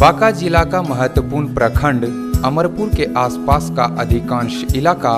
बांका जिला का महत्वपूर्ण प्रखंड अमरपुर के आसपास का अधिकांश इलाका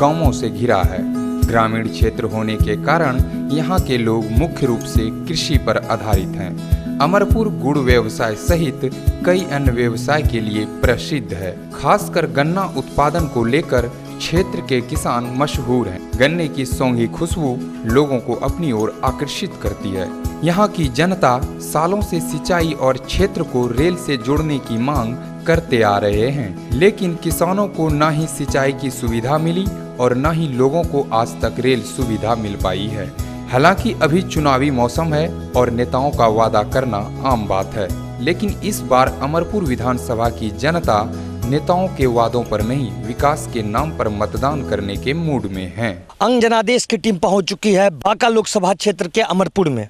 गांवों से घिरा है। ग्रामीण क्षेत्र होने के कारण यहाँ के लोग मुख्य रूप से कृषि पर आधारित हैं। अमरपुर गुड़ व्यवसाय सहित कई अन्य व्यवसाय के लिए प्रसिद्ध है। खासकर गन्ना उत्पादन को लेकर क्षेत्र के किसान मशहूर हैं। गन्ने की सौंधी खुशबू लोगों को अपनी ओर आकर्षित करती है। यहाँ की जनता सालों से सिंचाई और क्षेत्र को रेल से जोड़ने की मांग करते आ रहे हैं, लेकिन किसानों को न ही सिंचाई की सुविधा मिली और न ही लोगों को आज तक रेल सुविधा मिल पाई है। हालांकि अभी चुनावी मौसम है और नेताओं का वादा करना आम बात है, लेकिन इस बार अमरपुर विधानसभा की जनता नेताओं के वादों पर नहीं, विकास के नाम पर मतदान करने के मूड में है। अंग जनादेश की टीम पहुंच चुकी है बांका लोकसभा क्षेत्र के अमरपुर में।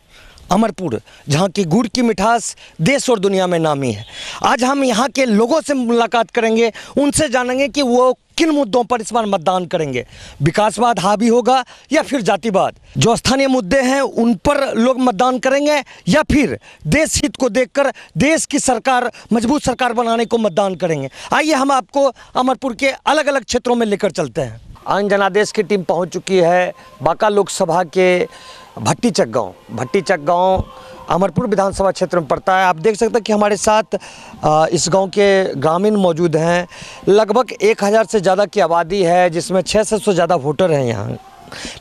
अमरपुर जहां की गुड़ की मिठास देश और दुनिया में नामी है। आज हम यहां के लोगों से मुलाकात करेंगे, उनसे जानेंगे कि वो किन मुद्दों पर इस बार मतदान करेंगे। विकासवाद हावी होगा या फिर जातिवाद, जो स्थानीय मुद्दे हैं उन पर लोग मतदान करेंगे, या फिर देश हित को देखकर देश की सरकार, मजबूत सरकार बनाने को मतदान करेंगे। आइए हम आपको अमरपुर के अलग अलग क्षेत्रों में लेकर चलते हैं। अंग जनादेश की टीम पहुंच चुकी है बांका लोकसभा के भट्टीचक गांव अमरपुर विधानसभा क्षेत्र में पड़ता है। आप देख सकते हैं कि हमारे साथ इस गांव के ग्रामीण मौजूद हैं। लगभग 1000 से ज़्यादा की आबादी है, जिसमें 600 से ज़्यादा वोटर हैं यहाँ।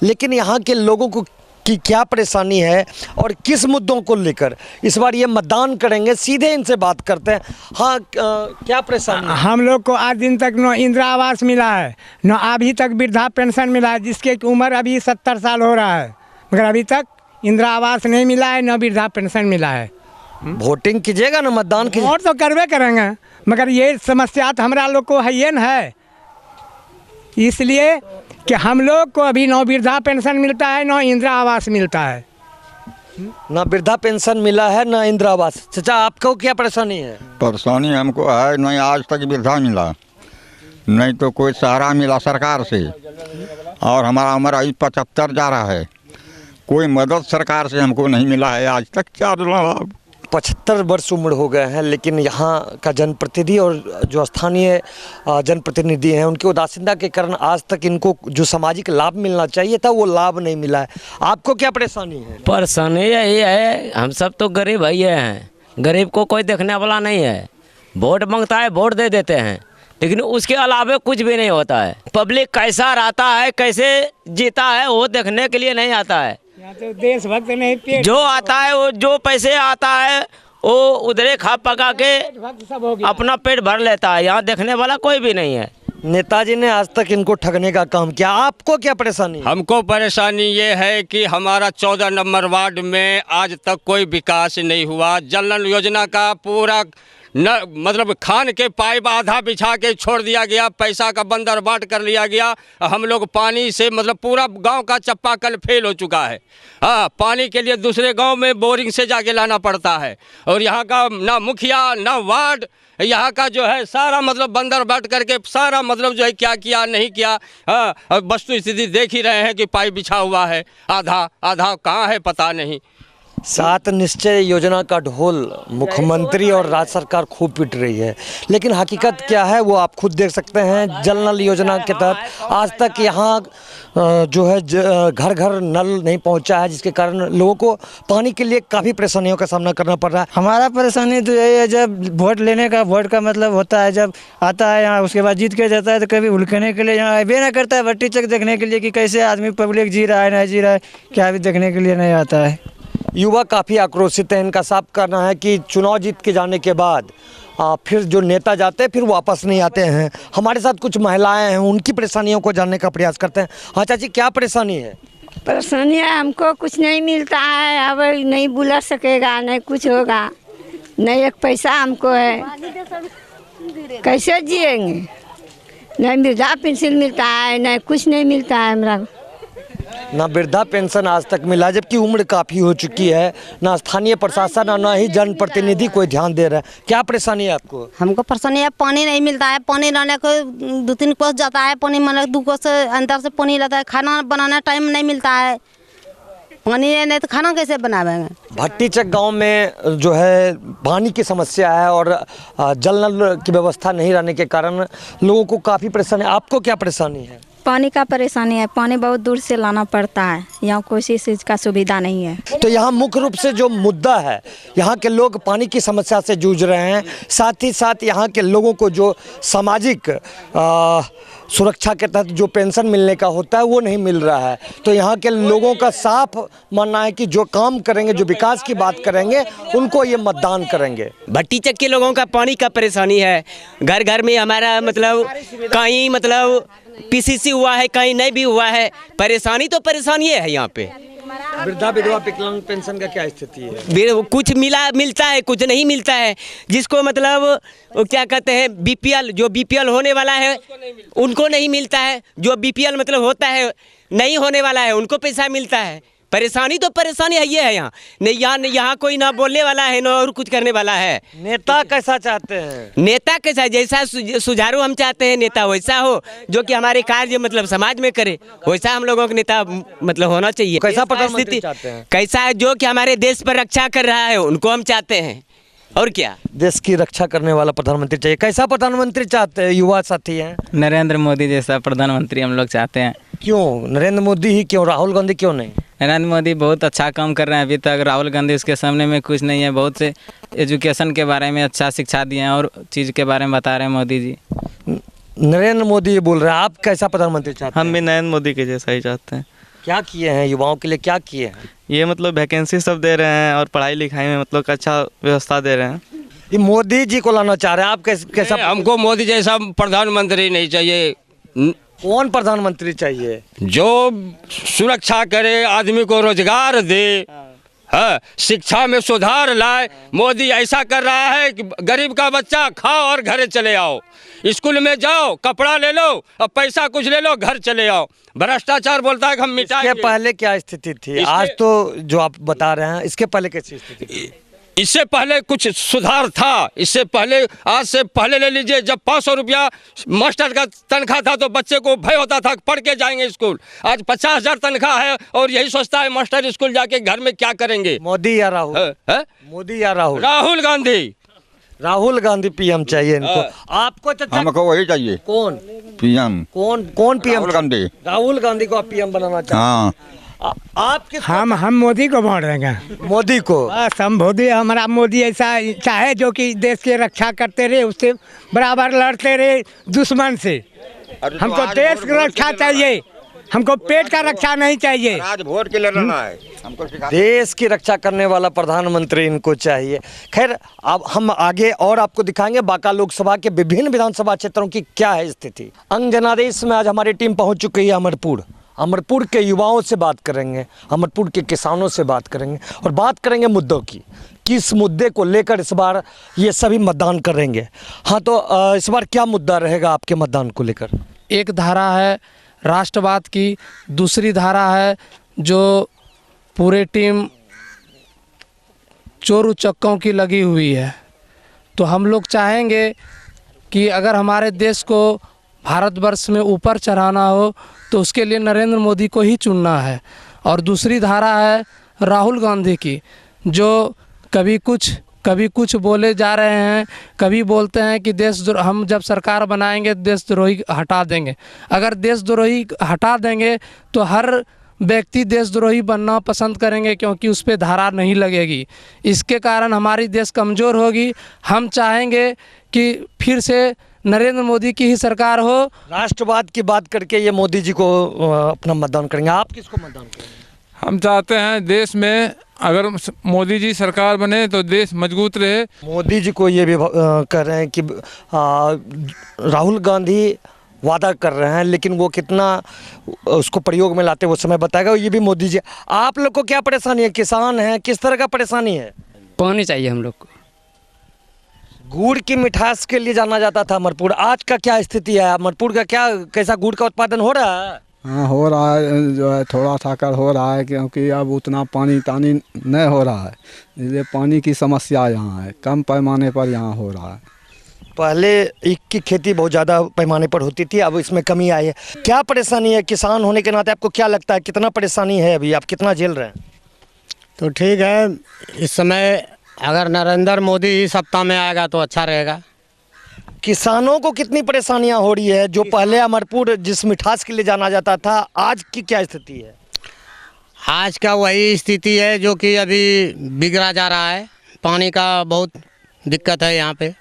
लेकिन यहाँ के लोगों को की क्या परेशानी है और किस मुद्दों को लेकर इस बार ये मतदान करेंगे, सीधे इनसे बात करते हैं। हाँ, क्या परेशानी है? हम लोग को आज दिन तक न इंदिरा आवास मिला है, न अभी तक वृद्धा पेंशन मिला है, जिसकी उम्र अभी 70 साल हो रहा है, मगर अभी तक इंदिरा आवास नहीं मिला है, न वृद्धा पेंशन मिला है। वोटिंग कीजिएगा ना, मतदान कीजिए। वोट तो करवे करेंगे, मगर ये समस्या तो हमारा लोग को है ये न है, इसलिए कि हम लोग को अभी न वृद्धा पेंशन मिलता है, न इंदिरा आवास मिलता है। ना वृद्धा पेंशन मिला है, ना इंदिरा आवास। चाचा, आपको क्या परेशानी है? परेशानी हमको है, नहीं आज तक वृद्धा मिला, नहीं तो कोई सहारा मिला सरकार से, और हमारा उम्र अभी 75 जा रहा है, कोई मदद सरकार से हमको नहीं मिला है आज तक। 75 वर्ष उम्र हो गए हैं, लेकिन यहाँ का जनप्रतिनिधि और जो स्थानीय जनप्रतिनिधि हैं उनकी उदासीनता के कारण आज तक इनको जो सामाजिक लाभ मिलना चाहिए था वो लाभ नहीं मिला है। आपको क्या परेशानी है? परेशानी यही है, हम सब तो गरीब भैया हैं, गरीब को कोई देखने वाला नहीं है। वोट मांगता है, वोट दे देते हैं, लेकिन उसके अलावा कुछ भी नहीं होता है। पब्लिक कैसा रहता है, कैसे जीता है, वो देखने के लिए नहीं आता है। तो देशभक्त नहीं, जो आता है वो जो पैसे आता है वो उधरे खा पका के अपना पेट भर लेता है। यहाँ देखने वाला कोई भी नहीं है। नेताजी ने आज तक इनको ठगने का काम किया। आपको क्या परेशानी है? हमको परेशानी ये है कि हमारा 14 नंबर वार्ड में आज तक कोई विकास नहीं हुआ। जल नल योजना का पूरा मतलब खान के पाइप आधा बिछा के छोड़ दिया गया, पैसा का बंदर बाट कर लिया गया। हम लोग पानी से मतलब पूरा गांव का चापाकल फेल हो चुका है। हाँ, पानी के लिए दूसरे गांव में बोरिंग से जाके लाना पड़ता है, और यहाँ का ना मुखिया ना वार्ड, यहाँ का जो है सारा मतलब बंदर बाट करके सारा मतलब जो है क्या किया नहीं किया। हाँ, वस्तु स्थिति देख ही रहे हैं कि पाइप बिछा हुआ है, आधा आधा कहाँ है पता नहीं। 7 निश्चय योजना का ढोल मुख्यमंत्री और राज्य सरकार खूब पीट रही है, लेकिन हकीकत क्या है वो आप खुद देख सकते हैं। जल नल योजना के तहत आज तक यहाँ जो है घर घर नल नहीं पहुँचा है, जिसके कारण लोगों को पानी के लिए काफ़ी परेशानियों का सामना करना पड़ रहा है। हमारा परेशानी तो यही है, जब वोट लेने का, वोट का मतलब होता है जब आता है यहाँ, उसके बाद जीत के जाता है, तो कभी उलझने के लिए यहाँ आए ना करता है भट्टीचक देखने के लिए कि कैसे आदमी पब्लिक जी रहा है नहीं जी रहा है, क्या भी देखने के लिए नहीं आता है। युवा काफ़ी आक्रोशित है। इनका साफ कहना है कि चुनाव जीत के जाने के बाद फिर जो नेता जाते हैं फिर वापस नहीं आते हैं। हमारे साथ कुछ महिलाएं हैं, उनकी परेशानियों को जानने का प्रयास करते हैं। हाँ चाची, क्या परेशानी है? परेशानी है, हमको कुछ नहीं मिलता है, अब नहीं बुला सकेगा, नहीं कुछ होगा, नहीं एक पैसा हमको है, कैसे जिएंगे? नहीं वृद्धा पेंशन मिलता है, नहीं कुछ नहीं मिलता है हमारा। ना वृद्धा पेंशन आज तक मिला, जबकि उम्र काफ़ी हो चुकी है। ना स्थानीय प्रशासन ना ही जनप्रतिनिधि कोई ध्यान दे रहा है। क्या परेशानी है आपको? हमको परेशानी है, पानी नहीं मिलता है। पानी लाने को 2-3 कोस जाता है, पानी मतलब 2 कोस से अंदर से पानी लाता है। खाना बनाना टाइम नहीं मिलता है, पानी नहीं तो खाना कैसे बनावेंगे। भट्टीचक गांव में जो है पानी की समस्या है और जल नल की व्यवस्था नहीं रहने के कारण लोगों को काफ़ी परेशानी। आपको क्या परेशानी है? पानी का परेशानी है, पानी बहुत दूर से लाना पड़ता है, यहाँ कोई चीज़ का सुविधा नहीं है। तो यहाँ मुख्य रूप से जो मुद्दा है, यहाँ के लोग पानी की समस्या से जूझ रहे हैं, साथ ही साथ यहाँ के लोगों को जो सामाजिक सुरक्षा के तहत जो पेंशन मिलने का होता है वो नहीं मिल रहा है। तो यहाँ के लोगों का साफ मानना है कि जो काम करेंगे, जो विकास की बात करेंगे, उनको ये मतदान करेंगे। भट्टीचक के लोगों का पानी का परेशानी है, घर घर में हमारा मतलब कहीं मतलब पीसीसी हुआ है, कहीं नहीं भी हुआ है। परेशानी तो परेशानी है यहाँ पे। वृद्धा विधवा विकलांग पेंशन का क्या स्थिति है? कुछ मिलता है, कुछ नहीं मिलता है। जिसको मतलब क्या कहते हैं बीपीएल, जो बीपीएल होने वाला है उनको नहीं मिलता है, जो बीपीएल मतलब होता है नहीं होने वाला है उनको पैसा मिलता है। परेशानी तो परेशानी है ये है यहाँ नहीं, यहाँ कोई ना बोलने वाला है ना और कुछ करने वाला है। नेता कैसा चाहते हैं? नेता कैसा, जैसा सुझारू हम चाहते हैं नेता वैसा हो, जो कि हमारे कार्य मतलब समाज में करे, वैसा हम लोगों का नेता मतलब होना चाहिए। कैसा प्रधानमंत्री चाहते हैं? कैसा है जो कि हमारे देश पर रक्षा कर रहा है उनको हम चाहते हैं। और क्या, देश की रक्षा करने वाला प्रधानमंत्री चाहिए। कैसा प्रधानमंत्री चाहते हैं? युवा साथी हैं, नरेंद्र मोदी जैसा प्रधानमंत्री हम लोग चाहते हैं। क्यों नरेंद्र मोदी ही क्यों, राहुल गांधी क्यों नहीं? नरेंद्र मोदी बहुत अच्छा काम कर रहे हैं अभी तक। राहुल गांधी उसके सामने में कुछ नहीं है। बहुत से एजुकेशन के बारे में अच्छा शिक्षा दिए हैं और चीज़ के बारे में बता रहे हैं मोदी जी। नरेंद्र मोदी ये बोल रहे हैं, आप कैसा प्रधानमंत्री चाहते हैं? हम भी नरेंद्र मोदी के जैसा ही चाहते हैं। क्या किए हैं युवाओं के लिए, क्या किए हैं? ये मतलब वैकेंसी सब दे रहे हैं और पढ़ाई लिखाई में मतलब अच्छा व्यवस्था दे रहे हैं। ये मोदी जी को लाना चाह रहे हैं आप? कैसा? हमको मोदी जैसा प्रधानमंत्री नहीं चाहिए। कौन प्रधानमंत्री चाहिए? जो सुरक्षा करे, आदमी को रोजगार दे, हाँ, शिक्षा में सुधार लाए। मोदी ऐसा कर रहा है कि गरीब का बच्चा खाओ और घर चले आओ, स्कूल में जाओ, कपड़ा ले लो और पैसा कुछ ले लो, घर चले आओ। भ्रष्टाचार बोलता है कि हम मिटाएंगे। इसके पहले क्या स्थिति थी? आज तो जो आप बता रहे हैं, इसके पहले कैसी स्थिति थी? इससे पहले कुछ सुधार था। इससे पहले, आज से पहले ले लीजिए, जब 500 रुपया मास्टर का तनख्वाह था तो बच्चे को भय होता था पढ़ के जाएंगे स्कूल। आज 50,000 तनख्वाह है और यही सोचता है मास्टर स्कूल जाके घर में क्या करेंगे। मोदी या राहुल? मोदी या राहुल? राहुल गांधी। राहुल गांधी पीएम चाहिए इनको। आपको हमको वही चाहिए। कौन पीएम? कौन पीएम? राहुल गांधी। राहुल गांधी को आप पीएम बनाना चाहते हैं? हाँ। आप हम मोदी को वोट देंगे। मोदी को? बस हम मोदी, हमारा मोदी ऐसा चाहे जो कि देश की रक्षा करते रहे, उससे बराबर लड़ते रहे दुश्मन से। हमको देश की रक्षा चाहिए, हमको पेट का रक्षा नहीं चाहिए। आज वोट के लिए लड़ना है हमको। देश की रक्षा करने वाला प्रधानमंत्री इनको चाहिए। खैर, अब हम आगे और आपको दिखाएंगे बांका लोकसभा के विभिन्न विधानसभा क्षेत्रों की क्या है स्थिति। अंग जनादेश में आज हमारी टीम पहुंच चुकी है अमरपुर के युवाओं से बात करेंगे, अमरपुर के किसानों से बात करेंगे और बात करेंगे मुद्दों की, किस मुद्दे को लेकर इस बार ये सभी मतदान करेंगे। हाँ, तो इस बार क्या मुद्दा रहेगा आपके मतदान को लेकर? एक धारा है राष्ट्रवाद की, दूसरी धारा है जो पूरे टीम चोर उचक्कों की लगी हुई है। तो हम लोग चाहेंगे कि अगर हमारे देश को भारतवर्ष में ऊपर चढ़ाना हो तो उसके लिए नरेंद्र मोदी को ही चुनना है। और दूसरी धारा है राहुल गांधी की, जो कभी कुछ बोले जा रहे हैं, कभी बोलते हैं कि हम जब सरकार बनाएंगे देशद्रोही हटा देंगे। अगर देशद्रोही हटा देंगे तो हर व्यक्ति देशद्रोही बनना पसंद करेंगे, क्योंकि उस पर धारा नहीं लगेगी। इसके कारण हमारी देश कमज़ोर होगी। हम चाहेंगे कि फिर से नरेंद्र मोदी की ही सरकार हो। राष्ट्रवाद की बात करके ये मोदी जी को अपना मतदान करेंगे। आप किसको मतदान करेंगे? हम चाहते हैं देश में अगर मोदी जी सरकार बने तो देश मजबूत रहे। मोदी जी को ये भी कह रहे हैं कि राहुल गांधी वादा कर रहे हैं, लेकिन वो कितना उसको प्रयोग में लाते वो समय बताएगा। ये भी मोदी जी। आप लोग को क्या परेशानी है? किसान हैं, किस तरह का परेशानी है? पानी चाहिए हम लोग को। गुड़ की मिठास के लिए जाना जाता था अमरपुर, आज का क्या स्थिति है? अमरपुर का क्या, कैसा गुड़ का उत्पादन हो रहा है? हाँ, हो रहा है, जो है थोड़ा सा कर हो रहा है, क्योंकि अब उतना पानी तानी नहीं हो रहा है, इसलिए पानी की समस्या यहाँ है, कम पैमाने पर यहाँ हो रहा है। पहले ईख की खेती बहुत ज़्यादा पैमाने पर होती थी, अब इसमें कमी आई है। क्या परेशानी है किसान होने के नाते? आपको क्या लगता है कितना परेशानी है अभी, आप कितना झेल रहे हैं? तो ठीक है, इस समय अगर नरेंद्र मोदी ही सत्ता में आएगा तो अच्छा रहेगा। किसानों को कितनी परेशानियां हो रही है? जो पहले अमरपुर जिस मिठास के लिए जाना जाता था, आज की क्या स्थिति है? आज का वही स्थिति है जो कि अभी बिगड़ा जा रहा है। पानी का बहुत दिक्कत है यहाँ पे।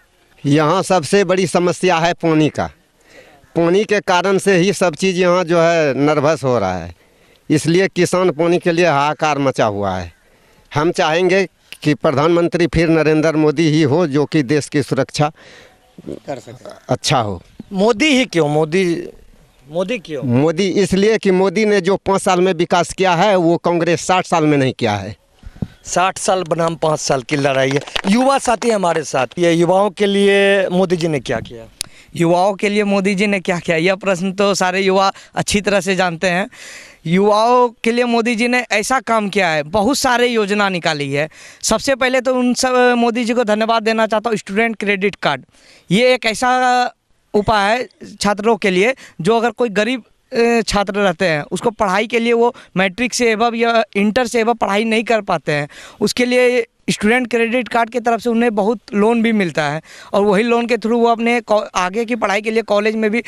यहाँ सबसे बड़ी समस्या है पानी का। पानी के कारण से ही सब चीज़ यहाँ जो है नर्वस हो रहा है, इसलिए किसान पानी के लिए हाहाकार मचा हुआ है। हम चाहेंगे कि प्रधानमंत्री फिर नरेंद्र मोदी ही हो, जो कि देश की सुरक्षा कर सके, अच्छा हो। मोदी ही क्यों? मोदी क्यों? मोदी इसलिए कि मोदी ने जो 5 साल में विकास किया है वो कांग्रेस 60 साल में नहीं किया है। 60 साल बनाम 5 साल की लड़ाई है। युवा साथी हमारे साथ, ये युवाओं के लिए मोदी जी ने क्या किया? युवाओं के लिए मोदी जी ने क्या किया, यह प्रश्न तो सारे युवा अच्छी तरह से जानते हैं। युवाओं के लिए मोदी जी ने ऐसा काम किया है, बहुत सारे योजना निकाली है। सबसे पहले तो उन सब मोदी जी को धन्यवाद देना चाहता हूँ। स्टूडेंट क्रेडिट कार्ड, ये एक ऐसा उपाय है छात्रों के लिए, जो अगर कोई गरीब छात्र रहते हैं, उसको पढ़ाई के लिए वो मैट्रिक से एवं या इंटर से एवं पढ़ाई नहीं कर पाते हैं, उसके लिए स्टूडेंट क्रेडिट कार्ड की तरफ से उन्हें बहुत लोन भी मिलता है, और वही लोन के थ्रू वो अपने आगे की पढ़ाई के लिए कॉलेज में भी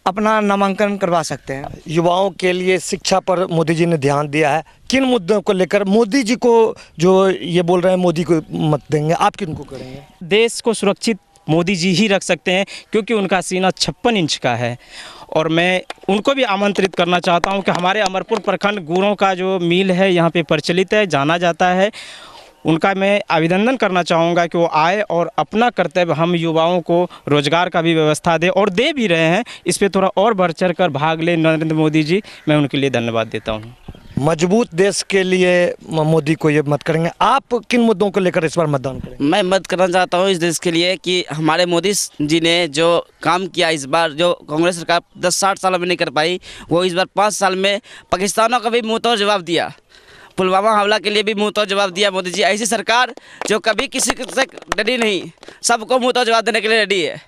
अपना नामांकन करवा सकते हैं। युवाओं के लिए शिक्षा पर मोदी जी ने ध्यान दिया है। किन मुद्दों को लेकर मोदी जी को जो ये बोल रहे हैं मोदी को मत देंगे, आप किन को करेंगे? देश को सुरक्षित मोदी जी ही रख सकते हैं, क्योंकि उनका सीना 56 इंच का है। और मैं उनको भी आमंत्रित करना चाहता हूं कि हमारे अमरपुर प्रखंड गुड़ों का जो मिल है यहाँ पे प्रचलित है, जाना जाता है, उनका मैं अभिनंदन करना चाहूँगा कि वो आए और अपना कर्तव्य हम युवाओं को रोजगार का भी व्यवस्था दे, और दे भी रहे हैं। इस पे थोड़ा और बढ़ चढ़ कर भाग ले नरेंद्र मोदी जी, मैं उनके लिए धन्यवाद देता हूँ। मजबूत देश के लिए मोदी को ये मत करेंगे। आप किन मुद्दों को लेकर इस बार मतदान करेंगे? मैं मत करना चाहता हूँ इस देश के लिए कि हमारे मोदी जी ने जो काम किया इस बार, जो कांग्रेस सरकार 10-60 साल में नहीं कर पाई, वो इस बार 5 साल में पाकिस्तानों का भी मुँह तोड़ जवाब दिया। पुलवामा हमला के लिए भी मुँह तोड़ जवाब दिया मोदी जी। ऐसी सरकार जो कभी किसी से डरी नहीं, सबको मुँह तोड़ जवाब देने के लिए रेडी है।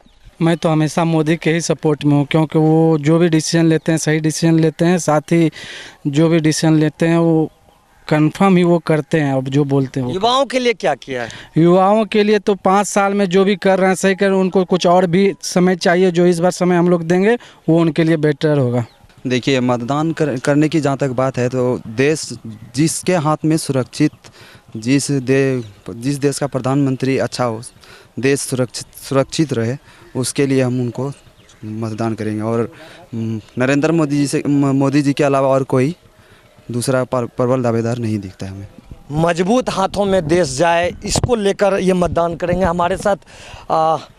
मैं तो हमेशा मोदी के ही सपोर्ट में हूँ, क्योंकि वो जो भी डिसीजन लेते हैं सही डिसीजन लेते हैं, साथ ही जो भी डिसीजन लेते हैं वो कंफर्म ही वो करते हैं। अब जो बोलते हैं युवाओं के लिए क्या किया है? युवाओं के लिए तो 5 साल में जो भी कर रहे हैं सही कर, उनको कुछ और भी समय चाहिए। जो इस बार समय हम लोग देंगे वो उनके लिए बेटर होगा। देखिए, मतदान करने की जहाँ तक बात है, तो देश जिसके हाथ में सुरक्षित, जिस देश का प्रधानमंत्री अच्छा हो, देश सुरक्षित रहे, उसके लिए हम उनको मतदान करेंगे। और नरेंद्र मोदी जी के अलावा और कोई दूसरा प्रबल दावेदार नहीं दिखता है हमें। मजबूत हाथों में देश जाए, इसको लेकर ये मतदान करेंगे। हमारे साथ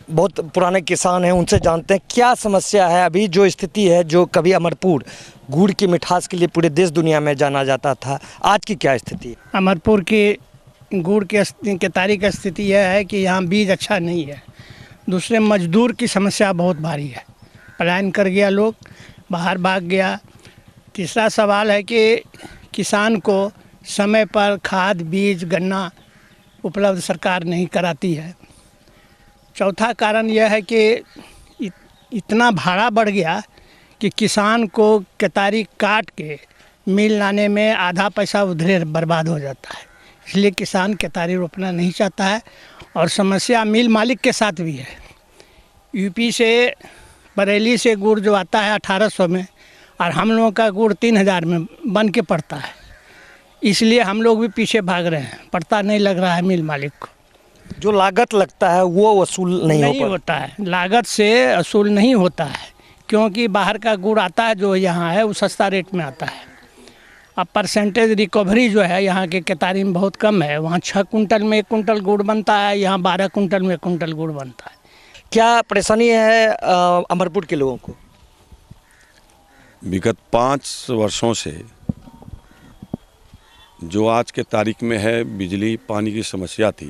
बहुत पुराने किसान हैं, उनसे जानते हैं क्या समस्या है। अभी जो स्थिति है, जो कभी अमरपुर गुड़ की मिठास के लिए पूरे देश दुनिया में जाना जाता था, आज की क्या स्थिति है? अमरपुर की गुड़ के तारीख की स्थिति यह है कि यहाँ बीज अच्छा नहीं है। दूसरे मजदूर की समस्या बहुत भारी है, पलायन कर गया, लोग बाहर भाग गया। तीसरा सवाल है कि किसान को समय पर खाद, बीज, गन्ना उपलब्ध सरकार नहीं कराती है। चौथा कारण यह है कि इतना भाड़ा बढ़ गया कि किसान को केतारी काट के मिल लाने में आधा पैसा उधरे बर्बाद हो जाता है, इसलिए किसान केतारी रोपना नहीं चाहता है। और समस्या मिल मालिक के साथ भी है। यूपी से, बरेली से गुड़ जो आता है 1800 में, और हम लोगों का गुड़ 3000 में बन के पड़ता है, इसलिए हम लोग भी पीछे भाग रहे हैं। पड़ता नहीं लग रहा है मिल मालिक को। जो लागत लगता है वो वसूल नहीं होता है, लागत से वसूल नहीं होता है, क्योंकि बाहर का गुड़ आता है जो यहाँ है वो सस्ता रेट में आता है। अब परसेंटेज रिकवरी जो है यहाँ के केतारी में बहुत कम है। वहाँ 6 कुंटल में 1 कुंटल गुड़ बनता है, यहाँ 12 कुंटल में 1 कुंटल गुड़ बनता है। क्या परेशानी है अमरपुर के लोगों को? विगत 5 वर्षों से जो आज के तारीख में है, बिजली पानी की समस्या थी।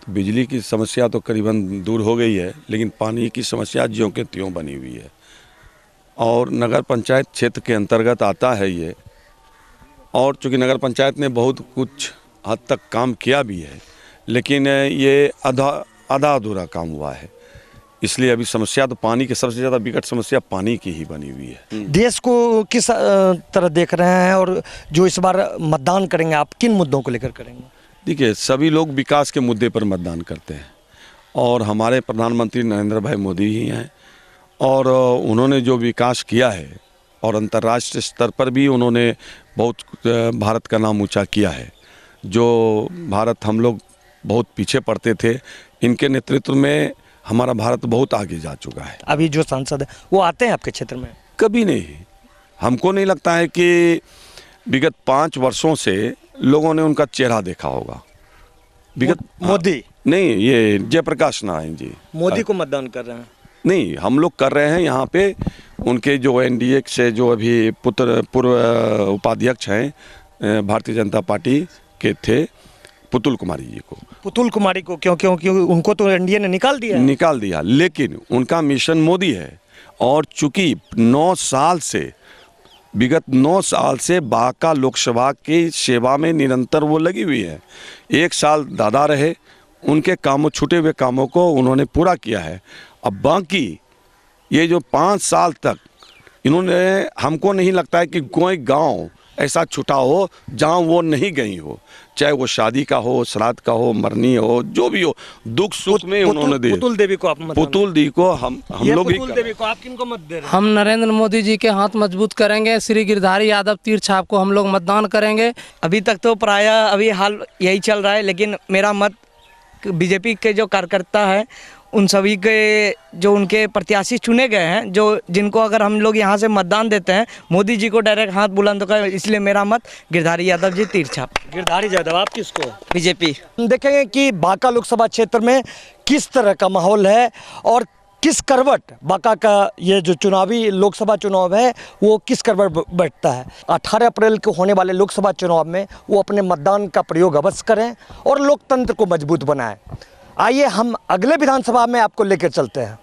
तो बिजली की समस्या तो करीबन दूर हो गई है, लेकिन पानी की समस्या ज्यों के त्यों बनी हुई है। और नगर पंचायत क्षेत्र के अंतर्गत आता है ये, और चूँकि नगर पंचायत ने बहुत कुछ हद तक काम किया भी है, लेकिन ये आधा अधूरा काम हुआ है। इसलिए अभी समस्या तो पानी की, सबसे ज़्यादा विकट समस्या पानी की ही बनी हुई है। देश को किस तरह देख रहे हैं, और जो इस बार मतदान करेंगे आप किन मुद्दों को लेकर करेंगे? देखिए, सभी लोग विकास के मुद्दे पर मतदान करते हैं और हमारे प्रधानमंत्री नरेंद्र भाई मोदी ही हैं, और उन्होंने जो विकास किया है और अंतर्राष्ट्रीय स्तर पर भी उन्होंने बहुत भारत का नाम ऊंचा किया है। जो भारत हम लोग बहुत पीछे पड़ते थे, इनके नेतृत्व में हमारा भारत बहुत आगे जा चुका है। अभी जो सांसद है वो आते हैं आपके क्षेत्र में? कभी नहीं। हमको नहीं लगता है कि विगत 5 वर्षों से लोगों ने उनका चेहरा देखा होगा। विगत मोदी नहीं, ये जयप्रकाश नारायण जी मोदी को मतदान कर रहे हैं? नहीं, हम लोग कर रहे हैं यहाँ पे उनके जो एनडीए से जो अभी पूर्व उपाध्यक्ष हैं भारतीय जनता पार्टी के थे, पुतुल कुमारी जी को। पुतुल कुमारी को क्यों? क्योंकि उनको तो एनडीए ने निकाल दिया। लेकिन उनका मिशन मोदी है, और चूंकि 9 साल से, विगत 9 साल से बांका लोकसभा की सेवा में निरंतर वो लगी हुई है। 1 साल दादा रहे, उनके कामों, छूटे हुए कामों को उन्होंने पूरा किया है। अब बाकी ये जो 5 साल तक इन्होंने, हमको नहीं लगता है कि कोई गांव ऐसा छूटा हो जहां वो नहीं गई हो, चाहे वो शादी का हो, श्राद्ध का हो, मरनी हो, जो भी हो, दुख सुख में उन्होंने दिए। पुतुल देवी को आप पुतुल देवी को हम लोग ही पुतुल देवी को आप किनको मत दे रहे हैं? हम नरेंद्र मोदी जी के हाथ मजबूत करेंगे। श्री गिरधारी यादव तीर छाप को हम लोग मतदान करेंगे। अभी तक तो प्रायः अभी हाल यही चल रहा है, लेकिन मेरा मत बीजेपी के जो कार्यकर्ता है उन सभी के, जो उनके प्रत्याशी चुने गए हैं, जो जिनको अगर हम लोग यहाँ से मतदान देते हैं, मोदी जी को डायरेक्ट हाथ बुलंद कर, इसलिए मेरा मत गिरधारी यादव जी तीर छाप। गिरधारी यादव, आप किसको? बीजेपी। देखेंगे कि बांका लोकसभा क्षेत्र में किस तरह का माहौल है और किस करवट बांका का ये जो चुनावी लोकसभा चुनाव है वो किस करवट बैठता है। 18 अप्रैल को होने वाले लोकसभा चुनाव में वो अपने मतदान का प्रयोग अवश्य करें और लोकतंत्र को मजबूत बनाएं। आइए हम अगले विधानसभा में आपको लेकर चलते हैं।